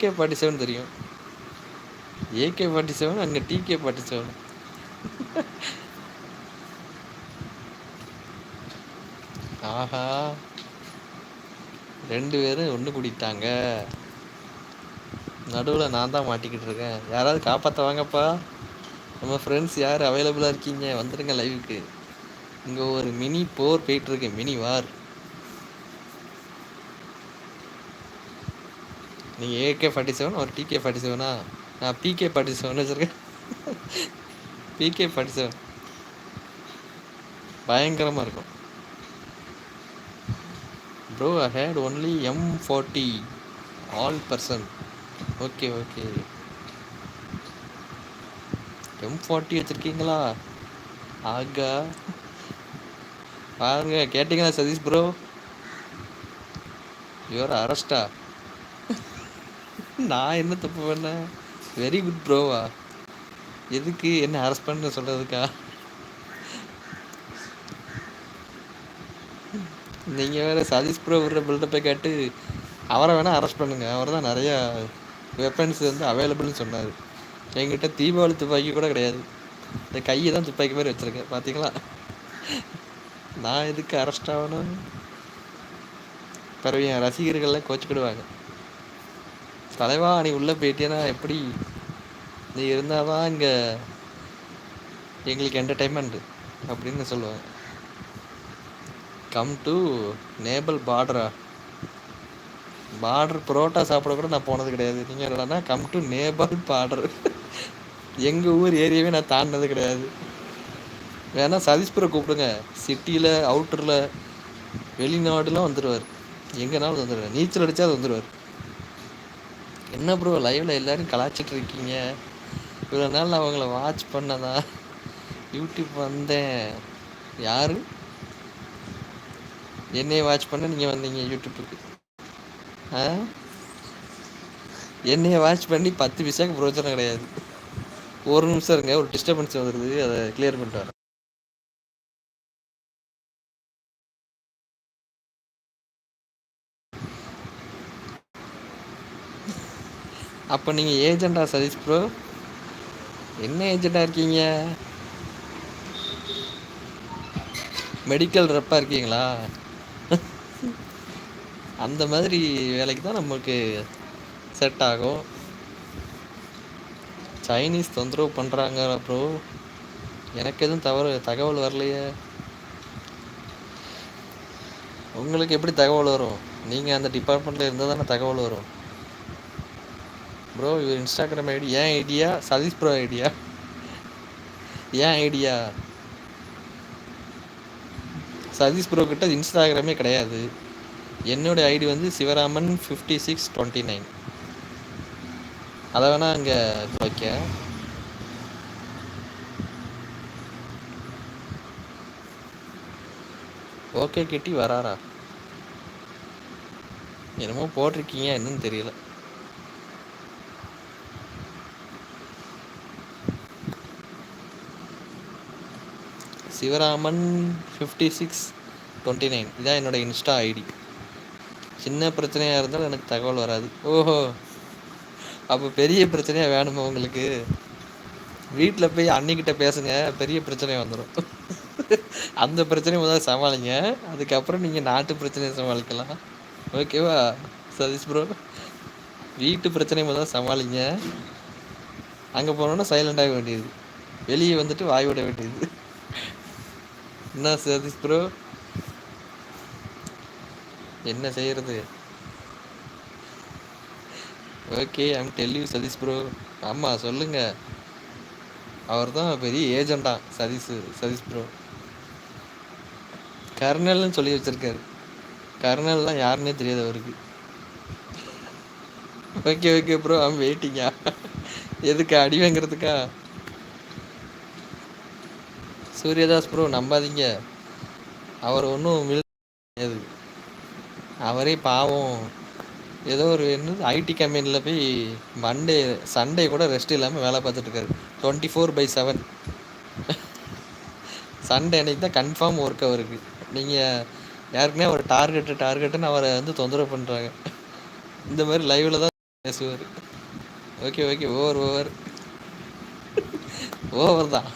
AK-47 தெரியும். AK-47 அங்க TK-47. ஆஹா! 2 பேரும் ஒண்ணு கூடிட்டாங்க. நடுவுல நான் தான் மாட்டிக்கிட்டு இருக்கேன். யாராவது காப்பாத்த வாங்கப்பா. நம்ம ஃப்ரெண்ட்ஸ் யார் அவைலபிளா இருக்கீங்க? வந்துருங்க லைவுக்கு. இங்க ஒரு மினி போர் போயிட்டு இருக்கு. மினி வார். நீங்க AK-47 ஒரு TK-47. நான் PK-47 வச்சிருக்கேன். PK-47 பயங்கரமா இருக்கும். Bro, I had only M40 all person. Okay okay. M40 வச்சிருக்கீங்களா? ஆகா, பாருங்க. கேட்டீங்களா சதீஷ் ப்ரோ? யுவர் அரெஸ்டா? நான் என்ன தப்பு பண்ணேன்? வெரி குட் ப்ரோவா? எதுக்கு என்ன அரெஸ்ட் பண்ண சொல்றதுக்கா? நீங்க வேற சதீஷ் ப்ரோ விடுற பில்டப்பை கேட்டு அவரை வேணா அரெஸ்ட் பண்ணுங்க. அவர் தான் நிறைய வெப்பன்ஸ் வந்து அவைலபிள்னு சொன்னார். என்கிட்ட தீபாவளி துப்பாக்கி கூட கிடையாது. இந்த கையை தான் துப்பாக்கி மாதிரி வச்சிருக்கேன். பார்த்தீங்களா? நான் எதுக்கு அரெஸ்ட் ஆகணும்? பிறகு என் ரசிகர்கள்லாம் கோச்சிக்கிடுவாங்க. தலைவா நீ உள்ளே போயிட்டேன்னா எப்படி? நீ இருந்தால் தான் இங்கே எங்களுக்கு என்டர்டைன்மெண்ட் அப்படின்னு சொல்லுவாங்க. கம் டு நேபல் பார்டரா? பார்டர் புரோட்டா சாப்பிட கூட நான் போனது கிடையாது. நீங்கள் என்னன்னா கம் டு நேபாள் பார்டர். எங்கள் ஊர் ஏரியாவே நான் தாண்டினது கிடையாது. வேணா சதீஷ்புரை கூப்பிடுங்க. சிட்டியில் அவுட்டரில் வெளிநாடுலாம் வந்துடுவார். எங்கேனாலும் வந்துடுவார். நீச்சல் அடித்தா அது வந்துடுவார். என்ன ப்ரோ லைவில் எல்லோரும் கலாச்சிட்டு இருக்கீங்க? இவ்வளோ நாள் நான் அவங்கள வாட்ச் பண்ணதா யூடியூப் வந்தேன். யார் என்னையை வாட்ச் பண்ண நீங்கள் வந்தீங்க யூடியூப்புக்கு? ஆ, என்னையை வாட்ச் பண்ணி 10 பைசாக்கு பிரோஜனம் கிடையாது. ஒரு நிமிஷம் இருங்க, ஒரு டிஸ்டர்பன்ஸ் வந்துடுது, அதை கிளியர் பண்ணிட்டு வரேன். அப்போ நீங்கள் ஏஜெண்டா சதீஷ் ப்ரோ? என்ன ஏஜெண்டாக இருக்கீங்க? மெடிக்கல் ரெப்பாக இருக்கீங்களா? அந்த மாதிரி வேலைக்கு தான் நமக்கு செட் ஆகும். சைனீஸ் தொந்தரவு பண்ணுறாங்க ப்ரோ. எனக்கு எதுவும் தகவல் வரலையே. உங்களுக்கு எப்படி தகவல் வரும்? நீங்கள் அந்த டிபார்ட்மெண்ட்டில் இருந்தால் தானே தகவல் வரும். ப்ரோ இவர் இன்ஸ்டாகிராம் ஐடி ஏன் ஐடியா? Satish bro idea? ஏன் ஐடியா? சதீஷ் ப்ரோ கிட்ட இன்ஸ்டாகிராமே கிடையாது. என்னோடய ஐடி வந்து சிவராமன் 5629. அதை வேணா அங்கே வைக்க. ஓகே கிட்டி வராரா? என்னமோ போட்டிருக்கீங்க, என்னன்னு தெரியல. சிவராமன் 5629 இதான் என்னோட இன்ஸ்டா ஐடி. சின்ன பிரச்சனையாக இருந்தாலும் எனக்கு தகவல் வராது. ஓஹோ, அப்போ பெரிய பிரச்சனையாக வேணுமா உங்களுக்கு? வீட்டில் போய் அன்னிக்கிட்ட பேசுங்க, பெரிய பிரச்சனையாக வந்துடும். அந்த பிரச்சனையை முதல்ல சமாளிங்க, அதுக்கப்புறம் நீங்கள் நாட்டு பிரச்சனையை சமாளிக்கலாம். ஓகேவா சதீஷ் ப்ரோ? வீட்டு பிரச்சனையை முதல்ல சமாளிங்க. அங்கே போனோன்னா சைலண்டாக வேண்டியது, வெளியே வந்துட்டு வாய் விட வேண்டியது. என்ன சதீஷ் ப்ரோ? என்ன செய்யறது? Okay I'm tell you Satish bro. ஆமாம் சொல்லுங்கள். அவர் தான் பெரிய ஏஜெண்டா சதீஷ் ப்ரோ. கர்னல்னு சொல்லி வச்சிருக்காரு. கர்னல்லாம் யாருன்னே தெரியாது அவருக்கு. ஓகே ஓகே ப்ரோ ஐம் வெயிட்டிங்கா. எதுக்கு அடி வாங்கிறதுக்கா? சூரியதாஸ் ப்ரோ நம்பாதீங்க, அவர் ஒன்றும் கிடையாது. அவரே பாவம் ஏதோ ஒரு ஐடி கம்பெனியில் போய் சண்டே கூட ரெஸ்ட் இல்லாமல் வேலை பார்த்துட்ருக்காரு. 24/7. சண்டே அன்னைக்கு தான் கன்ஃபார்ம் ஒர்க் அவருக்கு. நீங்கள் யாருக்குன்னே ஒரு டார்கெட்டுன்னு அவரை வந்து தொந்தரவு பண்ணுறாங்க. இந்த மாதிரி லைவில் தான் பேசுவாரு. Okay, okay. Over, over. Over தான்.